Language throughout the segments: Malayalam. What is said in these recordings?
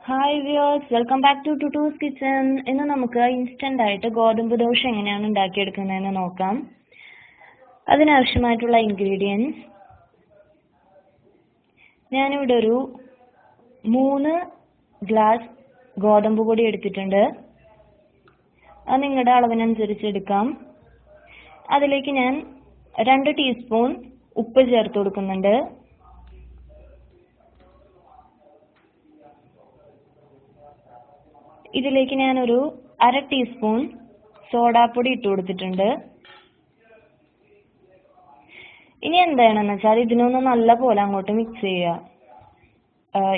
Hi viewers, welcome back to Tuttu's kitchen. ഇന്ന് നമുക്ക് ഇൻസ്റ്റന്റ് ആയിട്ട് ഗോതമ്പ് ദോശ എങ്ങനെയാണ് ഉണ്ടാക്കിയെടുക്കുന്നതെന്ന് നോക്കാം. അതിനാവശ്യമായിട്ടുള്ള ഇൻഗ്രീഡിയൻസ് ഞാനിവിടെ ഒരു 3 ഗ്ലാസ് ഗോതമ്പ് പൊടി എടുത്തിട്ടുണ്ട്. അത് നിങ്ങളുടെ അളവിനനുസരിച്ച് എടുക്കാം. അതിലേക്ക് ഞാൻ 2 ടീസ്പൂൺ ഉപ്പ് ചേർത്ത് കൊടുക്കുന്നുണ്ട്. ഇതിലേക്ക് ഞാനൊരു 1/2 ടീസ്പൂൺ സോഡാപ്പൊടി ഇട്ട് കൊടുത്തിട്ടുണ്ട്. ഇനി എന്താണെന്ന് വെച്ചാൽ ഇതിനൊന്ന് നല്ല പോലെ അങ്ങോട്ട് മിക്സ് ചെയ്യുക.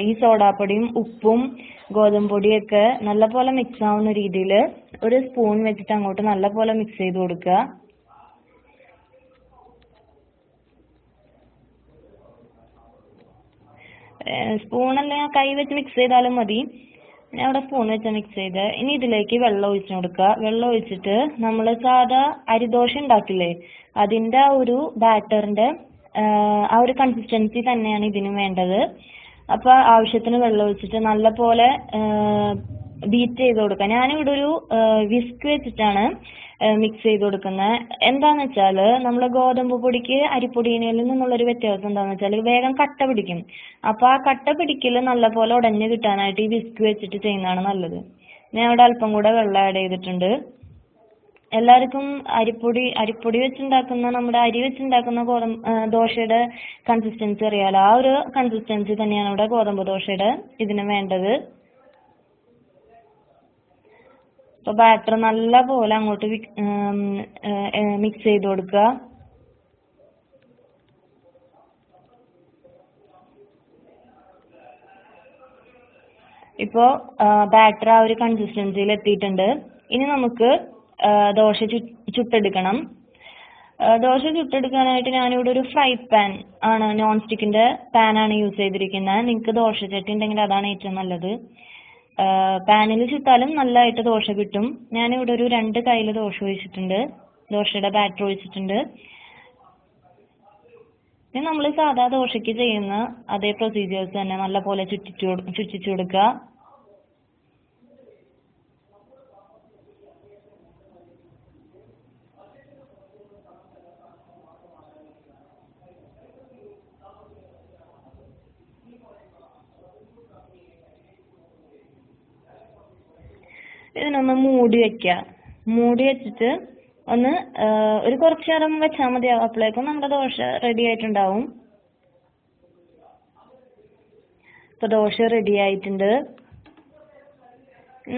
ഈ സോഡാപ്പൊടിയും ഉപ്പും ഗോതമ്പ് പൊടിയൊക്കെ നല്ല പോലെ മിക്സ് ആവുന്ന രീതിയിൽ ഒരു സ്പൂൺ വെച്ചിട്ട് അങ്ങോട്ട് നല്ല പോലെ മിക്സ് ചെയ്ത് കൊടുക്കുക. സ്പൂൺ അല്ലെങ്കിൽ കൈ വെച്ച് മിക്സ് ചെയ്താലും മതി. ഞാൻ അവിടെ സ്പൂൺ വെച്ച് മിക്സ് ചെയ്ത് ഇനി ഇതിലേക്ക് വെള്ളം ഒഴിച്ചു കൊടുക്കുക. വെള്ളം ഒഴിച്ചിട്ട് നമ്മൾ സാധാ അരിദോശ ഉണ്ടാക്കില്ലേ, അതിൻ്റെ ആ ഒരു ബാറ്ററിൻ്റെ ആ ഒരു കൺസിസ്റ്റൻസി തന്നെയാണ് ഇതിനും വേണ്ടത്. അപ്പോൾ ആവശ്യത്തിന് വെള്ളം ഒഴിച്ചിട്ട് നല്ല പോലെ ബീറ്റ് ചെയ്ത് കൊടുക്കുക. ഞാനിവിടെ ഒരു വിസ്ക് വെച്ചിട്ടാണ് മിക്സ് ചെയ്ത് കൊടുക്കുന്നത്. എന്താണെന്ന് വെച്ചാൽ നമ്മൾ ഗോതമ്പ് പൊടിക്ക് അരിപ്പൊടിയിൽ നിന്നുള്ളൊരു വ്യത്യാസം എന്താണെന്ന് വെച്ചാൽ വേഗം കട്ട പിടിക്കും. അപ്പോൾ ആ കട്ട പിടിക്കൽ നല്ല പോലെ ഉടഞ്ഞ് കിട്ടാനായിട്ട് ഈ വിസ്ക് വെച്ചിട്ട് ചെയ്യുന്നതാണ് നല്ലത്. ഞാൻ ഇവിടെ അല്പം കൂടെ വെള്ളം ആഡ് ചെയ്തിട്ടുണ്ട്. എല്ലാവർക്കും അരിപ്പൊടി വെച്ചുണ്ടാക്കുന്ന നമ്മുടെ അരി വെച്ചുണ്ടാക്കുന്ന ദോശയുടെ കൺസിസ്റ്റൻസി അറിയാലോ. ആ ഒരു കൺസിസ്റ്റൻസി തന്നെയാണ് ഇവിടെ ഗോതമ്പ് ദോശയുടെ ഇതിന് വേണ്ടത്. അപ്പോൾ ബാറ്റർ നല്ല പോലെ അങ്ങോട്ട് മിക്സ് ചെയ്ത് കൊടുക്കുക. ഇപ്പോൾ ബാറ്റർ ആ ഒരു കൺസിസ്റ്റൻസിയിൽ എത്തിയിട്ടുണ്ട്. ഇനി നമുക്ക് ദോശ ചുട്ടെടുക്കണം. ദോശ ചുട്ടെടുക്കാനായിട്ട് ഞാനിവിടെ ഒരു ഫ്രൈ പാൻ ആണ്, നോൺ സ്റ്റിക്കിൻ്റെ പാനാണ് യൂസ് ചെയ്തിരിക്കുന്നത്. നിങ്ങൾക്ക് ദോശച്ചട്ടി ഉണ്ടെങ്കിൽ അതാണ് ഏറ്റവും നല്ലത്. പാനിൽ ചുട്ടാലും നല്ലതായിട്ട് ദോശ കിട്ടും. ഞാനിവിടെ ഒരു 2 കയ്യിൽ ദോശ ഒഴിച്ചിട്ടുണ്ട്, ദോശയുടെ ബാറ്റർ ഒഴിച്ചിട്ടുണ്ട്. ഇനി നമ്മൾ സാധാ ദോശയ്ക്ക് ചെയ്യുന്ന അതേ പ്രൊസീജിയേഴ്സ് തന്നെ നല്ല പോലെ ചുറ്റിച്ചു കൊടുക്കുക. ഇതിനൊന്ന് മൂടി വെക്കുക. മൂടി വെച്ചിട്ട് ഒന്ന് ഒരു കുറച്ച് നേരം വെച്ചാൽ മതി. അപ്പോഴേക്കും നമ്മുടെ ദോശ റെഡി ആയിട്ടുണ്ടാവും. ഇപ്പോൾ ദോശ റെഡി ആയിട്ടുണ്ട്.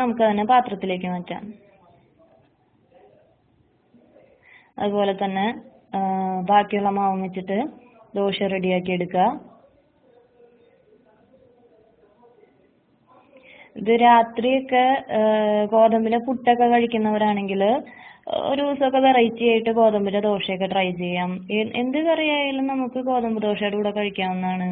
നമുക്കതിനെ പാത്രത്തിലേക്ക് മാറ്റാം. അതുപോലെ തന്നെ ബാക്കിയുള്ള മാവും വെച്ചിട്ട് ദോശ റെഡിയാക്കി എടുക്കുക. ഇത് രാത്രിയൊക്കെ ഗോതമ്പിലെ പുട്ടൊക്കെ കഴിക്കുന്നവരാണെങ്കിൽ ഒരു ദിവസമൊക്കെ വെറൈറ്റി ആയിട്ട് ഗോതമ്പിലെ ദോശയൊക്കെ ട്രൈ ചെയ്യാം. എന്ത് കറി ആയാലും നമുക്ക് ഗോതമ്പ് ദോശയുടെ കൂടെ കഴിക്കാവുന്നതാണ്.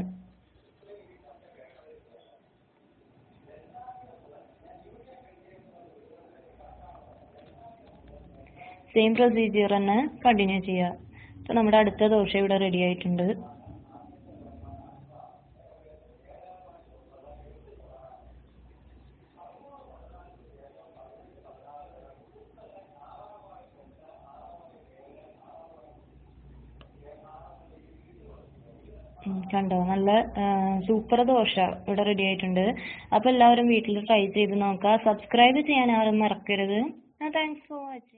സെയിം പ്രൊസീജിയർ തന്നെ കണ്ടിന്യൂ ചെയ്യുക. അപ്പോൾ നമ്മുടെ അടുത്ത ദോശ ഇവിടെ റെഡി ആയിട്ടുണ്ട്. കണ്ടോ, നല്ല സൂപ്പർ ദോശ ഇവിടെ റെഡി ആയിട്ടുണ്ട്. അപ്പോൾ എല്ലാവരും വീട്ടിൽ ട്രൈ ചെയ്ത് നോക്കുക. സബ്സ്ക്രൈബ് ചെയ്യാൻ ആരും മറക്കരുത്. Thanks for watching.